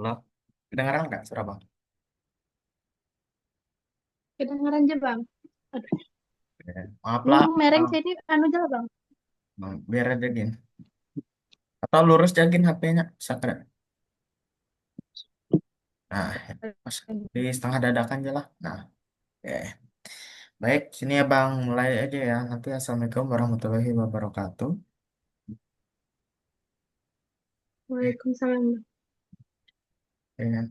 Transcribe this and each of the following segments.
Halo, kedengaran nggak suara bang? Kedengaran aja bang. Aduh, Ya. Maaf lu lah, mereng Bang. sini anu aja bang. Biar aja gini. Atau lurus jagin HP-nya, sakit. Nah, pas di setengah dadakan aja lah. Nah, oke. Baik, sini ya bang, mulai aja ya. Nanti assalamualaikum warahmatullahi wabarakatuh. Waalaikumsalam bang. Ya.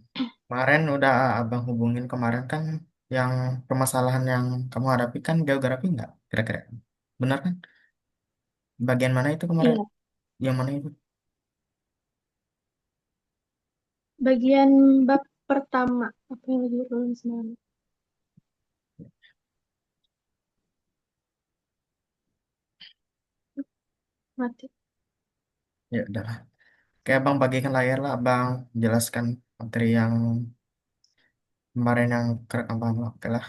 Kemarin udah abang hubungin kemarin kan, yang permasalahan yang kamu hadapi kan geografi nggak? Kira-kira, benar kan? Bagian mana itu kemarin? Iya, Yang mana itu? bagian bab pertama. Apa yang lagi ulun semalam? Mati. Ya udah. Kayak abang bagikan layar lah, abang jelaskan materi yang kemarin yang kerekam paham. Oke lah.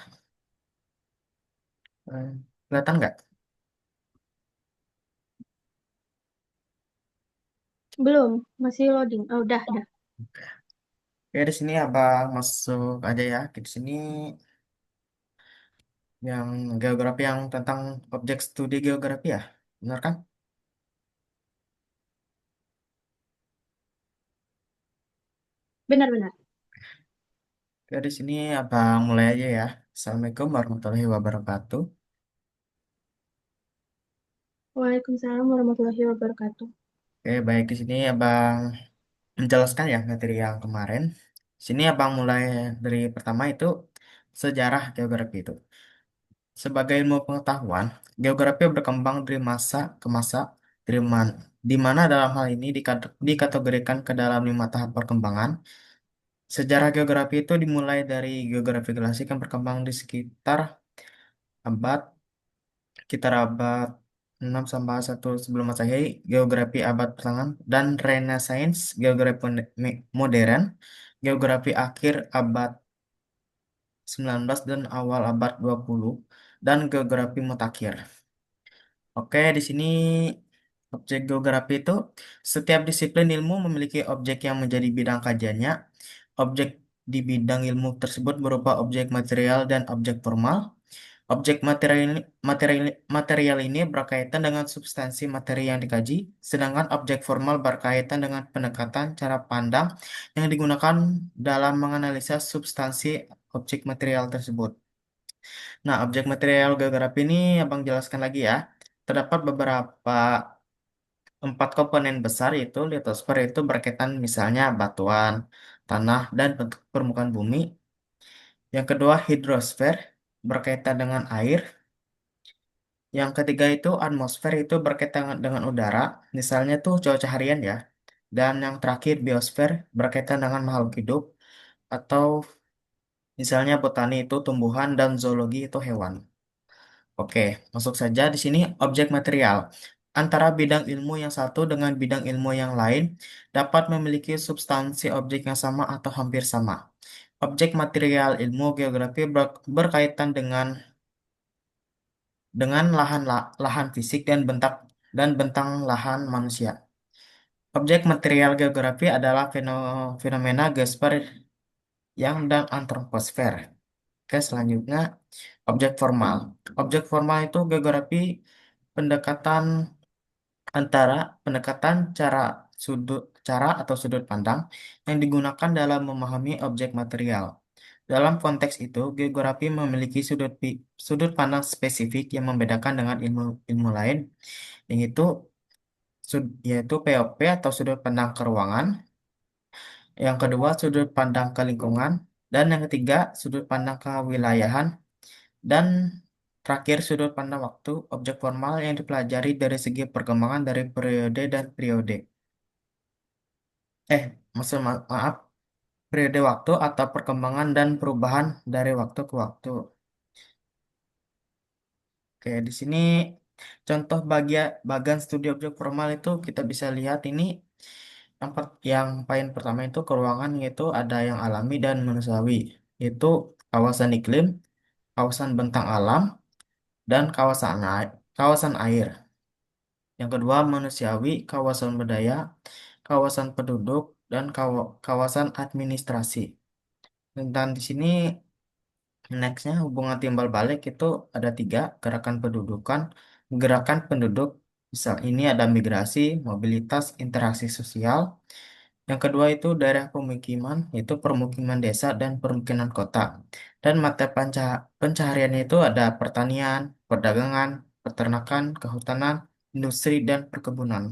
Eh, Kelihatan nggak? Belum, masih loading. Oh, udah. Oke, di sini abang masuk aja ya. Di sini yang geografi yang tentang objek studi geografi ya, benar kan? Benar-benar. Oke, di sini abang mulai aja ya. Assalamualaikum warahmatullahi wabarakatuh. Waalaikumsalam warahmatullahi wabarakatuh. Oke, baik di sini abang menjelaskan ya materi yang kemarin. Sini abang mulai dari pertama itu sejarah geografi itu. Sebagai ilmu pengetahuan, geografi berkembang dari masa ke masa, di mana dalam hal ini dikategorikan ke dalam 5 tahap perkembangan. Sejarah geografi itu dimulai dari geografi klasik yang berkembang di abad, sekitar abad 6 sampai 1 sebelum Masehi, geografi abad pertengahan, dan Renaissance, geografi modern, geografi akhir abad 19 dan awal abad 20, dan geografi mutakhir. Oke, di sini objek geografi itu setiap disiplin ilmu memiliki objek yang menjadi bidang kajiannya. Objek di bidang ilmu tersebut berupa objek material dan objek formal. Objek material ini berkaitan dengan substansi materi yang dikaji, sedangkan objek formal berkaitan dengan pendekatan cara pandang yang digunakan dalam menganalisa substansi objek material tersebut. Nah, objek material geografi ini abang jelaskan lagi ya. Terdapat beberapa 4 komponen besar yaitu litosfer itu berkaitan misalnya batuan, tanah, dan bentuk permukaan bumi. Yang kedua hidrosfer berkaitan dengan air. Yang ketiga itu atmosfer itu berkaitan dengan udara, misalnya tuh cuaca harian ya. Dan yang terakhir biosfer berkaitan dengan makhluk hidup atau misalnya botani itu tumbuhan dan zoologi itu hewan. Oke, masuk saja di sini objek material. Antara bidang ilmu yang satu dengan bidang ilmu yang lain dapat memiliki substansi objek yang sama atau hampir sama. Objek material ilmu geografi berkaitan dengan lahan fisik dan bentang lahan manusia. Objek material geografi adalah fenomena geosfer yang dan antroposfer. Oke, selanjutnya objek formal. Objek formal itu geografi pendekatan antara pendekatan cara atau sudut pandang yang digunakan dalam memahami objek material. Dalam konteks itu, geografi memiliki sudut pandang spesifik yang membedakan dengan ilmu lain, yaitu yaitu POP atau sudut pandang ke ruangan, yang kedua sudut pandang ke lingkungan, dan yang ketiga sudut pandang ke wilayahan, dan terakhir sudut pandang waktu objek formal yang dipelajari dari segi perkembangan dari periode dan periode. Maaf, periode waktu atau perkembangan dan perubahan dari waktu ke waktu. Oke, di sini contoh bagian studi objek formal itu kita bisa lihat ini yang poin pertama itu keruangan yaitu ada yang alami dan manusiawi, yaitu kawasan iklim, kawasan bentang alam, dan kawasan air. Yang kedua manusiawi, kawasan budaya, kawasan penduduk, dan kawasan administrasi. Dan di sini nextnya hubungan timbal balik itu ada tiga, gerakan pendudukan, gerakan penduduk. Misal ini ada migrasi, mobilitas, interaksi sosial. Yang kedua itu daerah pemukiman, yaitu permukiman desa dan permukiman kota. Dan mata pencahariannya itu ada pertanian, perdagangan, peternakan, kehutanan, industri, dan perkebunan.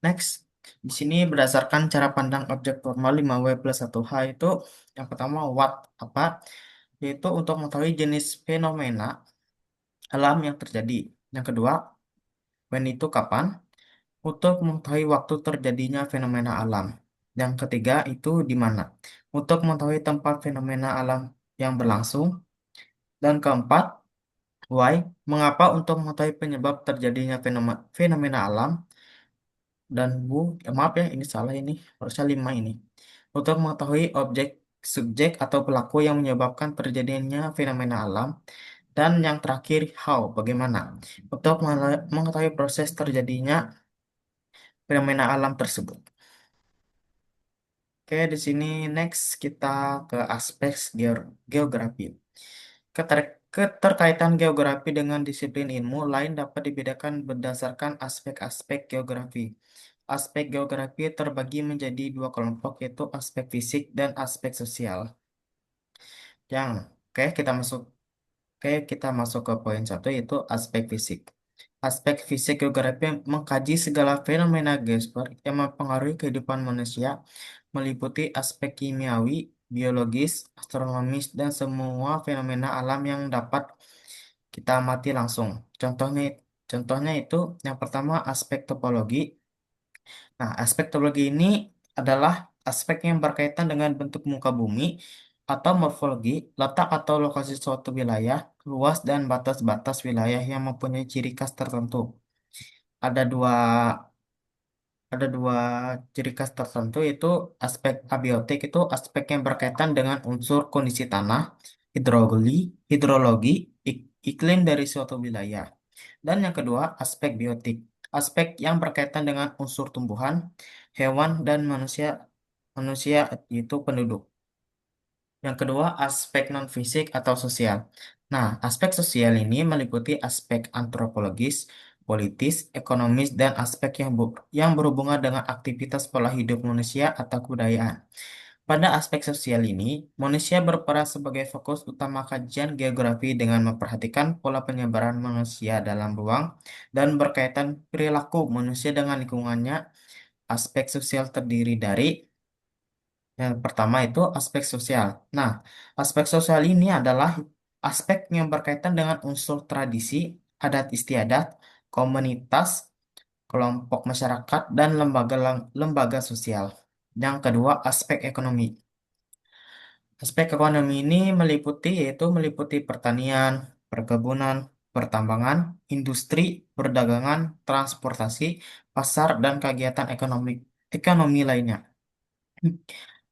Next, di sini berdasarkan cara pandang objek formal 5W plus 1H itu yang pertama what apa, yaitu untuk mengetahui jenis fenomena alam yang terjadi. Yang kedua, when itu kapan, untuk mengetahui waktu terjadinya fenomena alam. Yang ketiga itu di mana, untuk mengetahui tempat fenomena alam yang berlangsung. Dan keempat, why, mengapa untuk mengetahui penyebab terjadinya fenomena alam. Dan maaf ya ini salah ini, harusnya lima ini. Untuk mengetahui objek, subjek atau pelaku yang menyebabkan terjadinya fenomena alam. Dan yang terakhir, how, bagaimana. Untuk mengetahui proses terjadinya fenomena alam tersebut. Oke, di sini next kita ke aspek geografi. Keterkaitan geografi dengan disiplin ilmu lain dapat dibedakan berdasarkan aspek-aspek geografi. Aspek geografi terbagi menjadi dua kelompok, yaitu aspek fisik dan aspek sosial. Yang, oke, kita masuk ke poin satu, yaitu aspek fisik. Aspek fisik geografi mengkaji segala fenomena geosfer yang mempengaruhi kehidupan manusia, meliputi aspek kimiawi, biologis, astronomis, dan semua fenomena alam yang dapat kita amati langsung. Contohnya, contohnya itu yang pertama aspek topologi. Nah, aspek topologi ini adalah aspek yang berkaitan dengan bentuk muka bumi atau morfologi, letak atau lokasi suatu wilayah, luas dan batas-batas wilayah yang mempunyai ciri khas tertentu. Ada dua ada dua ciri khas tertentu, yaitu aspek abiotik itu aspek yang berkaitan dengan unsur kondisi tanah, hidrologi, hidrologi, iklim dari suatu wilayah. Dan yang kedua, aspek biotik, aspek yang berkaitan dengan unsur tumbuhan, hewan dan manusia, manusia itu penduduk. Yang kedua, aspek non-fisik atau sosial. Nah, aspek sosial ini meliputi aspek antropologis, politis, ekonomis, dan aspek yang berhubungan dengan aktivitas pola hidup manusia atau kebudayaan. Pada aspek sosial ini, manusia berperan sebagai fokus utama kajian geografi dengan memperhatikan pola penyebaran manusia dalam ruang dan berkaitan perilaku manusia dengan lingkungannya. Aspek sosial terdiri dari yang pertama itu aspek sosial. Nah, aspek sosial ini adalah aspek yang berkaitan dengan unsur tradisi, adat istiadat, komunitas, kelompok masyarakat, dan lembaga sosial. Yang kedua, aspek ekonomi. Aspek ekonomi ini meliputi pertanian, perkebunan, pertambangan, industri, perdagangan, transportasi, pasar, dan kegiatan ekonomi lainnya.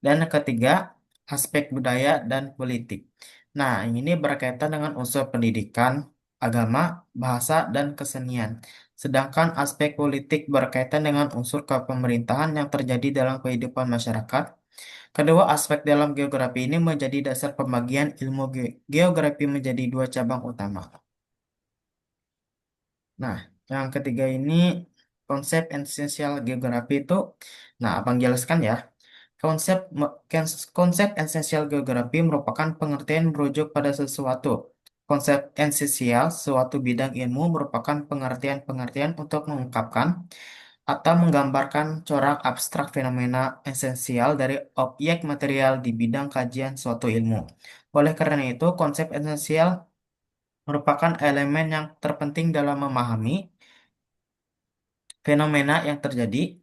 Dan yang ketiga, aspek budaya dan politik. Nah, ini berkaitan dengan unsur pendidikan, agama, bahasa, dan kesenian. Sedangkan aspek politik berkaitan dengan unsur kepemerintahan yang terjadi dalam kehidupan masyarakat. Kedua aspek dalam geografi ini menjadi dasar pembagian ilmu geografi menjadi dua cabang utama. Nah, yang ketiga ini konsep esensial geografi itu, nah, abang jelaskan ya. Konsep konsep esensial geografi merupakan pengertian merujuk pada sesuatu. Konsep esensial suatu bidang ilmu merupakan pengertian-pengertian untuk mengungkapkan atau menggambarkan corak abstrak fenomena esensial dari objek material di bidang kajian suatu ilmu. Oleh karena itu, konsep esensial merupakan elemen yang terpenting dalam memahami fenomena yang terjadi.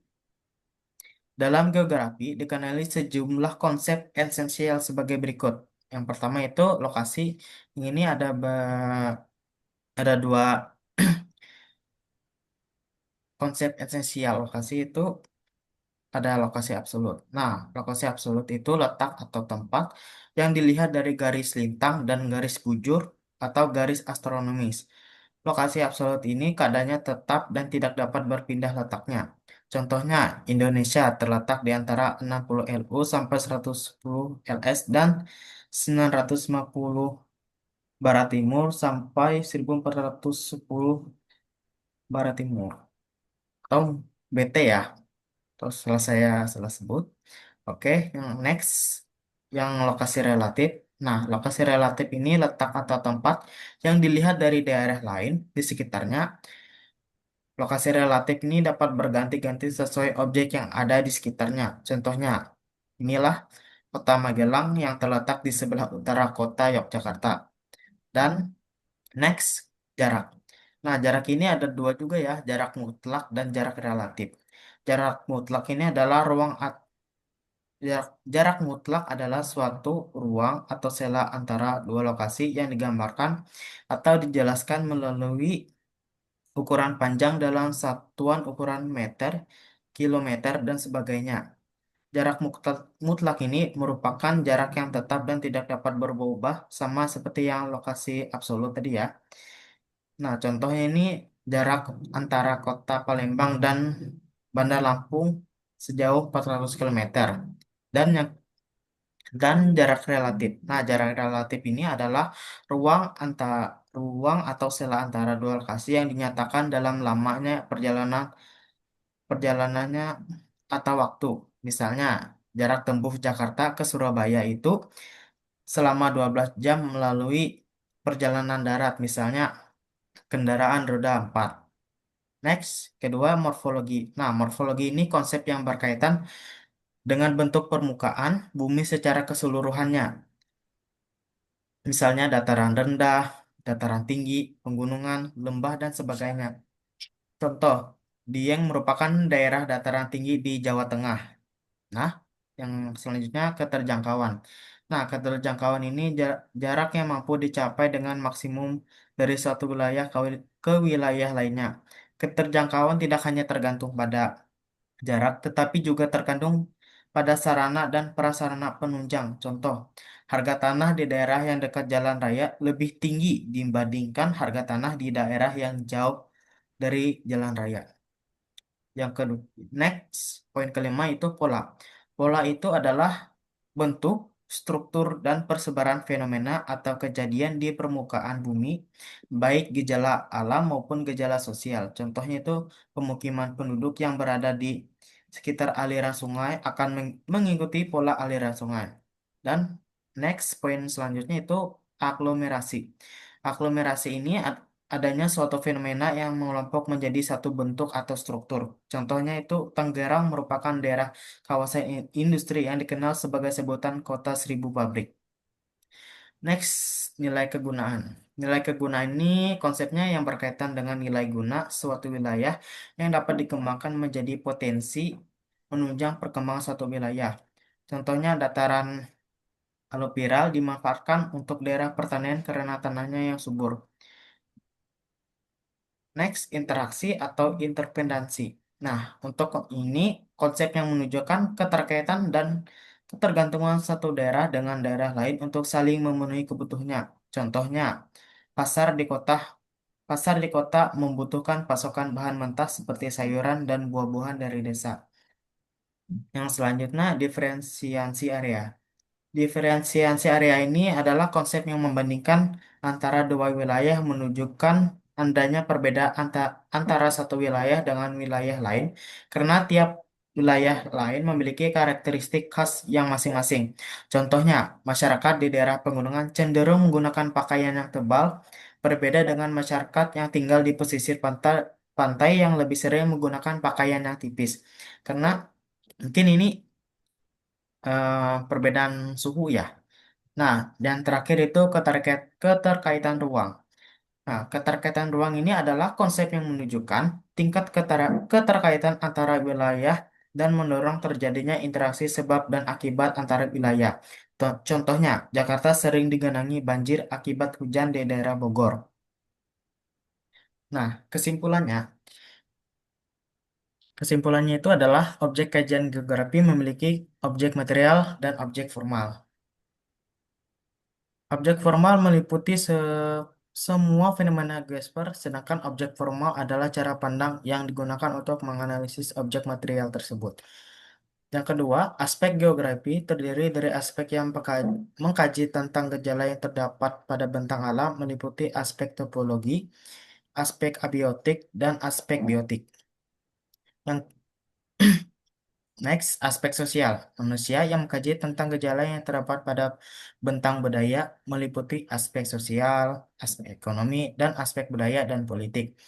Dalam geografi dikenali sejumlah konsep esensial sebagai berikut. Yang pertama itu lokasi. Ini ada dua konsep esensial. Lokasi itu ada lokasi absolut. Nah, lokasi absolut itu letak atau tempat yang dilihat dari garis lintang dan garis bujur atau garis astronomis. Lokasi absolut ini keadaannya tetap dan tidak dapat berpindah letaknya. Contohnya, Indonesia terletak di antara 60 LU sampai 110 LS dan 950 Barat Timur sampai 1410 Barat Timur. Atau BT ya. Terus setelah saya salah sebut. Oke, yang next, yang lokasi relatif. Nah, lokasi relatif ini letak atau tempat yang dilihat dari daerah lain di sekitarnya. Lokasi relatif ini dapat berganti-ganti sesuai objek yang ada di sekitarnya. Contohnya, inilah Kota Magelang yang terletak di sebelah utara kota Yogyakarta. Dan next, jarak. Nah, jarak ini ada dua juga ya, jarak mutlak dan jarak relatif. Jarak mutlak ini adalah jarak mutlak adalah suatu ruang atau sela antara dua lokasi yang digambarkan atau dijelaskan melalui ukuran panjang dalam satuan ukuran meter, kilometer, dan sebagainya. Jarak mutlak ini merupakan jarak yang tetap dan tidak dapat berubah sama seperti yang lokasi absolut tadi ya. Nah, contohnya ini jarak antara kota Palembang dan Bandar Lampung sejauh 400 kilometer. Dan jarak relatif. Nah, jarak relatif ini adalah ruang atau sela antara dua lokasi yang dinyatakan dalam lamanya perjalanannya atau waktu. Misalnya, jarak tempuh Jakarta ke Surabaya itu selama 12 jam melalui perjalanan darat, misalnya kendaraan roda 4. Next, kedua morfologi. Nah, morfologi ini konsep yang berkaitan dengan bentuk permukaan bumi secara keseluruhannya. Misalnya dataran rendah, dataran tinggi, pegunungan, lembah, dan sebagainya. Contoh, Dieng merupakan daerah dataran tinggi di Jawa Tengah. Nah, yang selanjutnya keterjangkauan. Nah, keterjangkauan ini jarak yang mampu dicapai dengan maksimum dari suatu wilayah ke wilayah lainnya. Keterjangkauan tidak hanya tergantung pada jarak, tetapi juga terkandung pada sarana dan prasarana penunjang. Contoh, harga tanah di daerah yang dekat jalan raya lebih tinggi dibandingkan harga tanah di daerah yang jauh dari jalan raya. Yang kedua, next, poin kelima itu pola. Pola itu adalah bentuk, struktur, dan persebaran fenomena atau kejadian di permukaan bumi, baik gejala alam maupun gejala sosial. Contohnya itu pemukiman penduduk yang berada di sekitar aliran sungai akan mengikuti pola aliran sungai. Dan next, poin selanjutnya itu aglomerasi. Aglomerasi ini adanya suatu fenomena yang mengelompok menjadi satu bentuk atau struktur. Contohnya itu Tangerang merupakan daerah kawasan industri yang dikenal sebagai sebutan kota seribu pabrik. Next, nilai kegunaan. Nilai kegunaan ini konsepnya yang berkaitan dengan nilai guna suatu wilayah yang dapat dikembangkan menjadi potensi menunjang perkembangan suatu wilayah. Contohnya dataran aluvial dimanfaatkan untuk daerah pertanian karena tanahnya yang subur. Next, interaksi atau interdependensi. Nah, untuk ini konsep yang menunjukkan keterkaitan dan ketergantungan satu daerah dengan daerah lain untuk saling memenuhi kebutuhannya. Contohnya, pasar di kota pasar di kota membutuhkan pasokan bahan mentah seperti sayuran dan buah-buahan dari desa. Yang selanjutnya, diferensiasi area. Diferensiasi area ini adalah konsep yang membandingkan antara dua wilayah menunjukkan adanya perbedaan antara satu wilayah dengan wilayah lain karena tiap wilayah lain memiliki karakteristik khas yang masing-masing. Contohnya, masyarakat di daerah pegunungan cenderung menggunakan pakaian yang tebal, berbeda dengan masyarakat yang tinggal di pesisir pantai yang lebih sering menggunakan pakaian yang tipis. Karena mungkin ini perbedaan suhu ya. Nah, dan terakhir itu keterkaitan ruang. Nah, keterkaitan ruang ini adalah konsep yang menunjukkan tingkat keterkaitan antara wilayah dan mendorong terjadinya interaksi sebab dan akibat antara wilayah. Contohnya, Jakarta sering digenangi banjir akibat hujan di daerah Bogor. Nah, kesimpulannya itu adalah objek kajian geografi memiliki objek material dan objek formal. Objek formal meliputi semua fenomena geosfer, sedangkan objek formal adalah cara pandang yang digunakan untuk menganalisis objek material tersebut. Yang kedua, aspek geografi terdiri dari aspek yang mengkaji tentang gejala yang terdapat pada bentang alam, meliputi aspek topologi, aspek abiotik, dan aspek biotik. Yang Next, aspek sosial. Manusia yang mengkaji tentang gejala yang terdapat pada bentang budaya meliputi aspek sosial, aspek ekonomi, dan aspek budaya dan politik.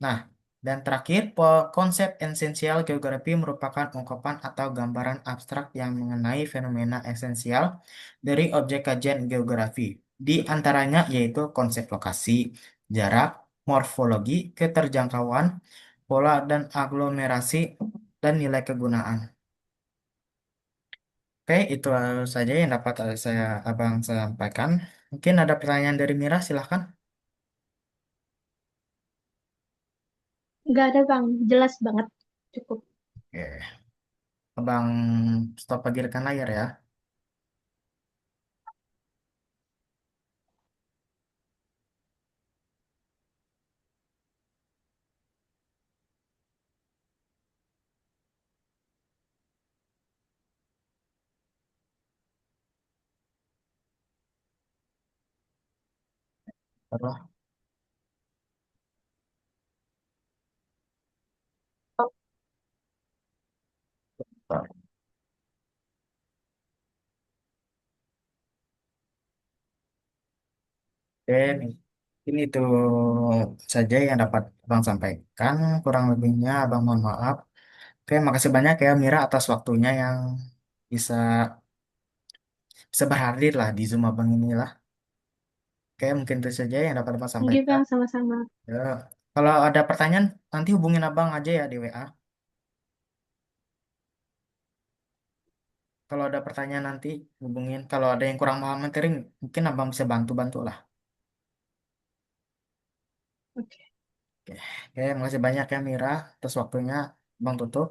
Nah, dan terakhir, konsep esensial geografi merupakan ungkapan atau gambaran abstrak yang mengenai fenomena esensial dari objek kajian geografi. Di antaranya yaitu konsep lokasi, jarak, morfologi, keterjangkauan, pola dan aglomerasi, dan nilai kegunaan. Oke, itu saja yang dapat abang sampaikan. Mungkin ada pertanyaan dari Mira, silahkan. Nggak ada Bang, jelas banget. Cukup. Oke, abang stop lagi rekan layar ya. Taruh. Oke, ini itu saja yang dapat abang sampaikan. Kurang lebihnya abang mohon maaf. Oke, makasih banyak ya Mira atas waktunya yang bisa bisa berhadir lah di Zoom abang inilah. Oke, mungkin itu saja yang dapat abang Thank you sampaikan. Bang, sama-sama. Ya, kalau ada pertanyaan nanti hubungin abang aja ya di WA. Kalau ada pertanyaan nanti hubungin. Kalau ada yang kurang paham materi, mungkin abang bisa bantu-bantu lah. Oke. Oke, oke, makasih banyak ya Mira atas waktunya. Bang tutup.